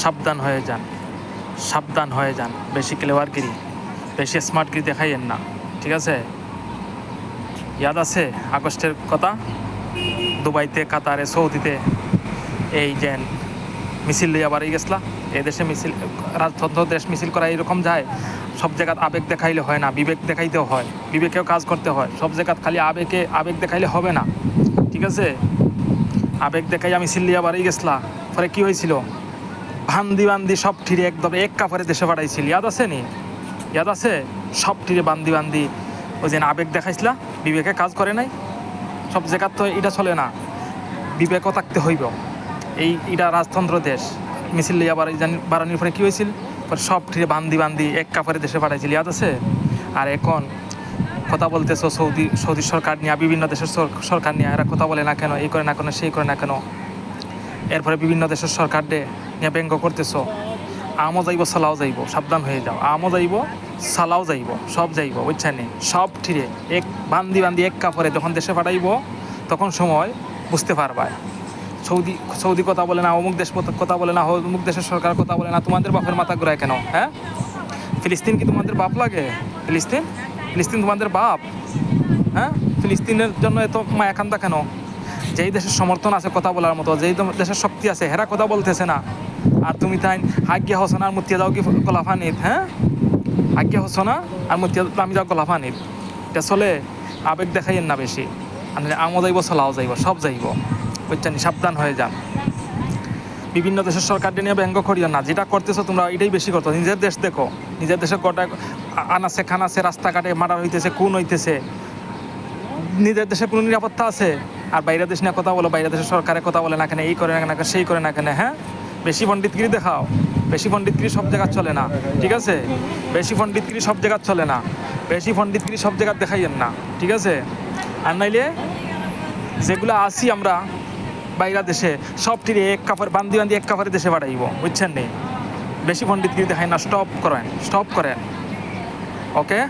সাবধান হয়ে যান, সাবধান হয়ে যান। বেশি ক্লেভারগিরি, বেশি স্মার্টগিরি দেখাইয়েন না, ঠিক আছে? ইয়াদ আছে আগস্টের কথা? দুবাইতে, কাতারে, সৌদিতে এই যে মিছিল লইয়া বাড়ি গেছলা। এই দেশে মিছিল, রাজতন্ত্র দেশ মিছিল করা এরকম যায়। সব জায়গায় আবেগ দেখাইলে হয় না, বিবেক দেখাইতেও হয়, বিবেকেও কাজ করতে হয়। সব জায়গায় খালি আবেগ দেখাইলে হবে না, ঠিক আছে? আবেগ দেখাই আমি সিল্লিয়া বাড়ি গেছলা, পরে কী হয়েছিল? বান্দি সব ঠিরে একদম এক কাপড়ে দেশে পাঠাইছিল, ইয়াদ আছে নি? ইয়াদ আছে? সব ঠিরে বান্দি ওই যে আবেগ দেখাইছিলা, বিবেকে কাজ করে নাই। সব জায়গার তো এটা চলে না, বিবেকও থাকতে হইব। এটা রাজতন্ত্র দেশ। মিছিল লইয়া বাড়ানোর পরে কী হয়েছিল? পরে সব ঠিরে বান্দি এক কাপড়ে দেশে পাঠাইছিল, ইয়াদ আছে? আর এখন কথা বলতেছো সৌদি সরকার নিয়ে, বিভিন্ন দেশের সরকার নিয়ে, এরা কথা বলে না কেন, এই করে না কেন, সেই করে না কেন। এরপরে বিভিন্ন দেশের সরকার নিয়ে ব্যঙ্গ করতেছো। আমও যাইব, সালাও যাইব, সাবধান হয়ে যাও। আমও যাইব, সালাও যাইব, সব যাইব, বুঝছেন? সব ঠিরে এক বান্দি এক কাপড়ে যখন দেশে পাঠাইব, তখন সময় বুঝতে পারবা। সৌদি কথা বলে না, অমুক দেশ কথা বলে না, অমুক দেশের সরকার কথা বলে না, তোমাদের বাপের মাথা ঘুরায় কেন? হ্যাঁ, ফিলিস্তিন কি তোমাদের বাপ লাগে? ফিলিস্তিন তোমাদের বাপ? হ্যাঁ, ফিলিস্তিনের জন্য এত মায়াকান্দা কেন? যেই দেশের সমর্থন আছে কথা বলার মতো, যেই দেশের শক্তি আছে, হেরা কথা বলতেছে না, আর তুমি তাই হাগিয়া হসো না আর মুতিয়া যাও কি গোলাফানিত? হ্যাঁ, হাগিয়া হসো না আর মুতিয়া আমি যাও গোলাফানিত। এটা চলে? আবেগ দেখাইয়েন না বেশি। আমও যাইব, চলাও যাইব, সব যাইব, বুঝছেন? সাবধান হয়ে যান। বিভিন্ন দেশের সরকারকে নিয়ে ব্যঙ্গ করিও না। যেটা করতেছো তোমরা এটাই বেশি করতো। নিজের দেশ দেখো, নিজের দেশে গোটা আনাছে খানাছে, রাস্তাঘাটে মার্ডার হইতেছে, খুন হইতেছে। নিজের দেশে কোনো নিরাপত্তা আছে? আর বাইরের দেশ নিয়ে কথা বলো, বাইরের দেশের সরকারের কথা বলে না কেন, এই করে না কেন, সেই করে না কেন? হ্যাঁ, বেশি পণ্ডিতগিরি দেখাও। বেশি পণ্ডিতগিরি সব জায়গা চলে না, ঠিক আছে? বেশি পণ্ডিতগিরি সব জায়গা চলে না, বেশি পণ্ডিতগিরি সব জায়গা দেখাইয়েন না, ঠিক আছে? আর নাইলে যেগুলো আসি আমরা বাইরা দেশে, সব টিরে এক কাপড় বান্দি এক কাপড়ে দেশে পাঠাইব, বুঝছেন? বেশি পণ্ডিতগিরি দেখাই না, স্টপ করেন। ওকে।